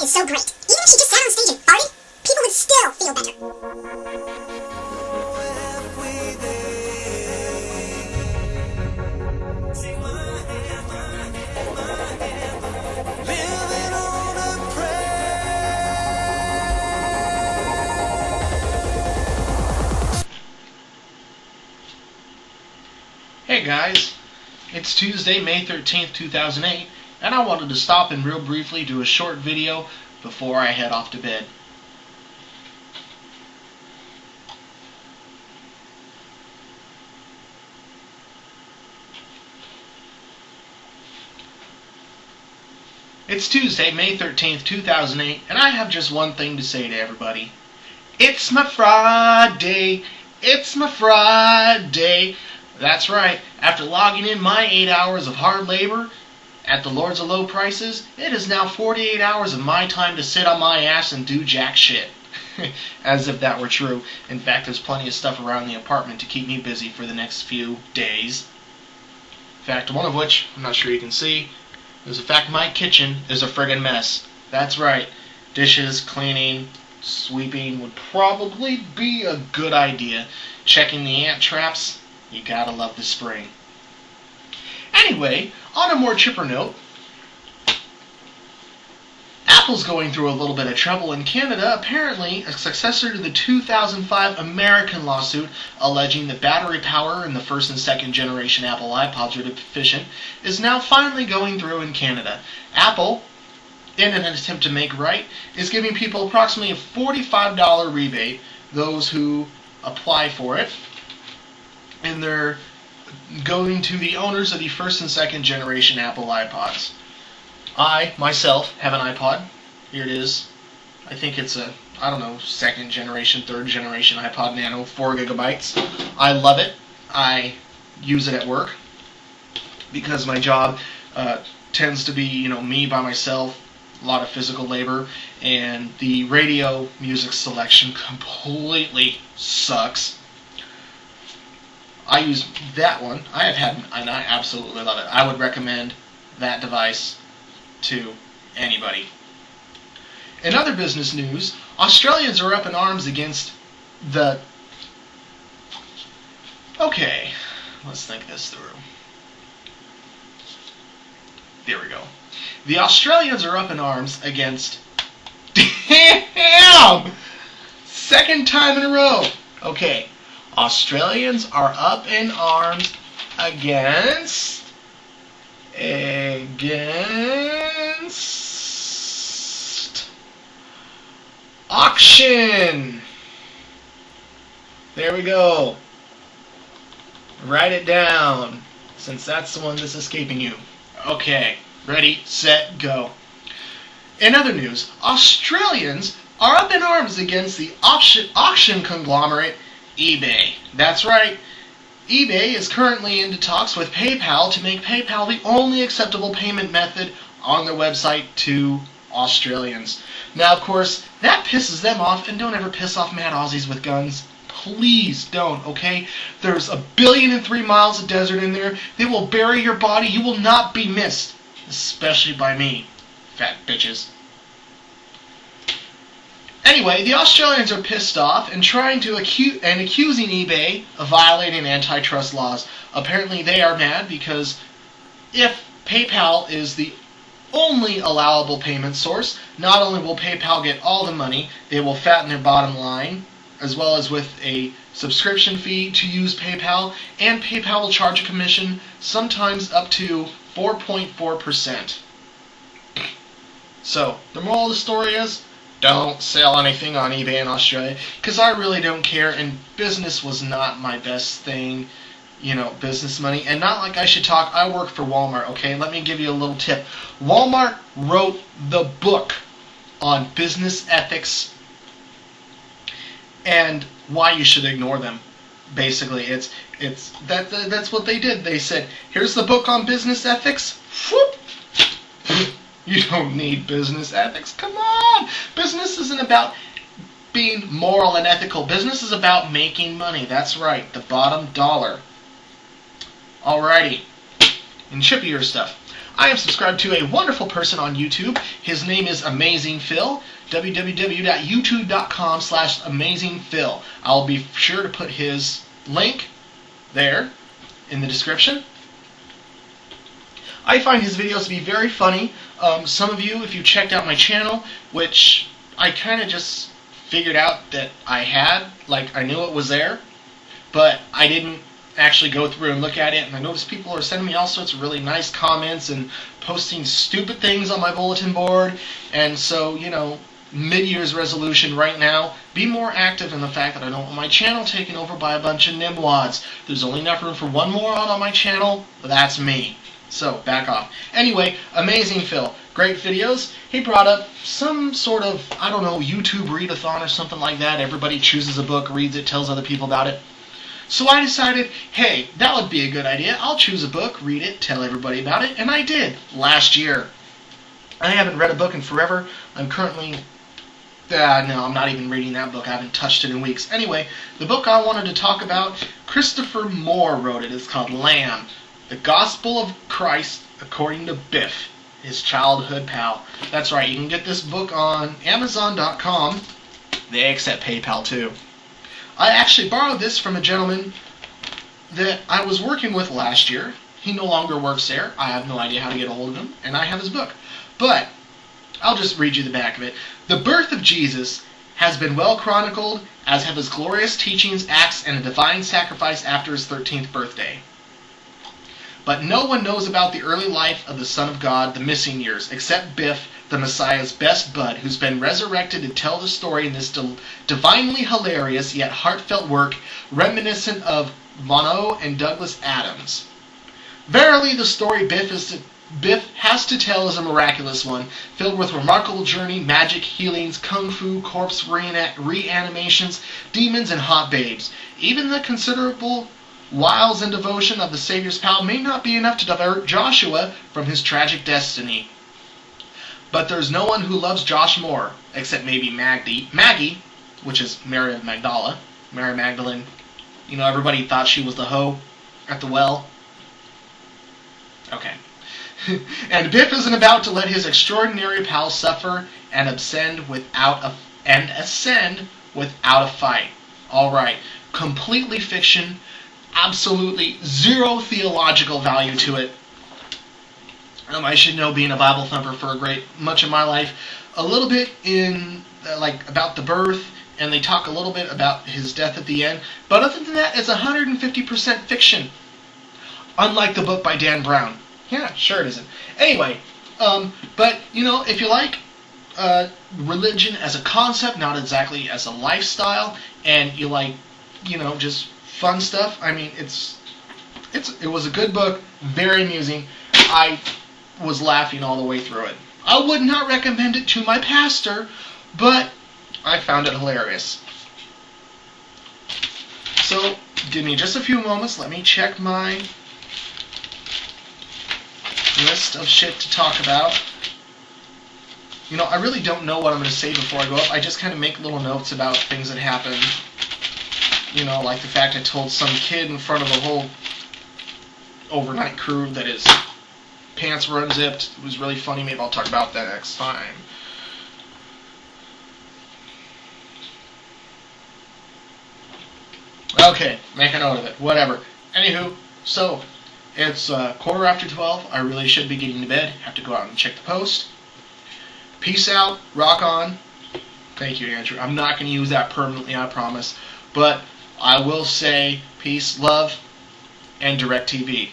Cred is so great. Even if she just sat on stage and farted, people would still feel better. Hey guys, it's Tuesday, May 13th, 2008, and I wanted to stop and real briefly do a short video before I head off to bed. It's Tuesday, May 13th, 2008, and I have just one thing to say to everybody. It's my Friday! It's my Friday! That's right, after logging in my 8 hours of hard labor at the Lords of Low Prices, it is now 48 hours of my time to sit on my ass and do jack shit. As if that were true. In fact, there's plenty of stuff around the apartment to keep me busy for the next few days. In fact, one of which, I'm not sure you can see, is the fact my kitchen is a friggin' mess. That's right, dishes, cleaning, sweeping would probably be a good idea. Checking the ant traps, you gotta love the spring. Anyway, on a more chipper note, Apple's going through a little bit of trouble in Canada. Apparently, a successor to the 2005 American lawsuit alleging that battery power in the first and second generation Apple iPods are deficient is now finally going through in Canada. Apple, in an attempt to make right, is giving people approximately a $45 rebate, those who apply for it, and they're going to the owners of the first and second generation Apple iPods. I, myself, have an iPod. Here it is. I think it's a, second generation, third generation iPod Nano, 4 gigabytes. I love it. I use it at work because my job tends to be, me by myself, a lot of physical labor, and the radio music selection completely sucks. I use that one. I have had, and I absolutely love it. I would recommend that device to anybody. In other business news, Australians are up in arms against the... Okay, let's think this through. There we go. The Australians are up in arms against... Damn! Second time in a row. Okay. Australians are up in arms against auction. There we go. Write it down, since that's the one that's escaping you. Okay, ready, set, go. In other news, Australians are up in arms against the auction conglomerate eBay. That's right. eBay is currently into talks with PayPal to make PayPal the only acceptable payment method on their website to Australians. Now, of course, that pisses them off, and don't ever piss off mad Aussies with guns. Please don't, okay? There's 1,000,003 miles of desert in there. They will bury your body. You will not be missed. Especially by me, fat bitches. Anyway, the Australians are pissed off and accusing eBay of violating antitrust laws. Apparently they are mad because if PayPal is the only allowable payment source, not only will PayPal get all the money, they will fatten their bottom line, as well as with a subscription fee to use PayPal, and PayPal will charge a commission, sometimes up to 4.4%. So, the moral of the story is, don't sell anything on eBay in Australia, because I really don't care, and business was not my best thing, business money. And not like I should talk, I work for Walmart, okay? Let me give you a little tip. Walmart wrote the book on business ethics and why you should ignore them. Basically, that's what they did. They said, here's the book on business ethics. Whoop. You don't need business ethics. Come on! Business isn't about being moral and ethical. Business is about making money. That's right. The bottom dollar. Alrighty. And chippier stuff. I am subscribed to a wonderful person on YouTube. His name is Amazing Phil. www.youtube.com/AmazingPhil. I'll be sure to put his link there in the description. I find his videos to be very funny. Some of you, if you checked out my channel, which I kind of just figured out that I had, like I knew it was there, but I didn't actually go through and look at it, and I noticed people are sending me all sorts of really nice comments and posting stupid things on my bulletin board, and so, you know, mid-year's resolution right now, be more active in the fact that I don't want my channel taken over by a bunch of nimwads. There's only enough room for one moron on my channel, but that's me. So, back off. Anyway, Amazing Phil. Great videos. He brought up some sort of, I don't know, YouTube readathon or something like that. Everybody chooses a book, reads it, tells other people about it. So I decided, hey, that would be a good idea. I'll choose a book, read it, tell everybody about it, and I did last year. I haven't read a book in forever. I'm currently... no, I'm not even reading that book. I haven't touched it in weeks. Anyway, the book I wanted to talk about, Christopher Moore wrote it. It's called Lamb. The Gospel of Christ According to Biff, his childhood pal. That's right, you can get this book on Amazon.com. They accept PayPal too. I actually borrowed this from a gentleman that I was working with last year. He no longer works there. I have no idea how to get a hold of him, and I have his book. But I'll just read you the back of it. The birth of Jesus has been well chronicled, as have his glorious teachings, acts, and a divine sacrifice after his 13th birthday. But no one knows about the early life of the Son of God, the missing years, except Biff, the Messiah's best bud, who's been resurrected to tell the story in this divinely hilarious yet heartfelt work, reminiscent of Monod and Douglas Adams. Verily, the story Biff has to tell is a miraculous one, filled with remarkable journey, magic, healings, kung fu, corpse reanimations, demons, and hot babes. Even the considerable wiles and devotion of the Savior's pal may not be enough to divert Joshua from his tragic destiny. But there's no one who loves Josh more, except maybe Maggie, which is Mary of Magdala. Mary Magdalene. You know, everybody thought she was the hoe at the well. Okay. And Biff isn't about to let his extraordinary pal suffer and ascend without a fight. Alright. Completely fiction. Absolutely zero theological value to it. I should know, being a Bible thumper for much of my life, a little bit in about the birth, and they talk a little bit about his death at the end. But other than that, it's 150% fiction. Unlike the book by Dan Brown. Yeah, sure it isn't. Anyway, but you know, if you like religion as a concept, not exactly as a lifestyle, and you like, you know, just fun stuff. I mean, it was a good book, very amusing. I was laughing all the way through it. I would not recommend it to my pastor, but I found it hilarious. So, give me just a few moments. Let me check my list of shit to talk about. You know, I really don't know what I'm going to say before I go up. I just kind of make little notes about things that happen. You know, like the fact I told some kid in front of a whole overnight crew that his pants were unzipped. It was really funny. Maybe I'll talk about that next time. Okay, make a note of it. Whatever. Anywho, so it's 12:15. I really should be getting to bed. Have to go out and check the post. Peace out. Rock on. Thank you, Andrew. I'm not going to use that permanently, I promise. But I will say peace, love, and DirecTV.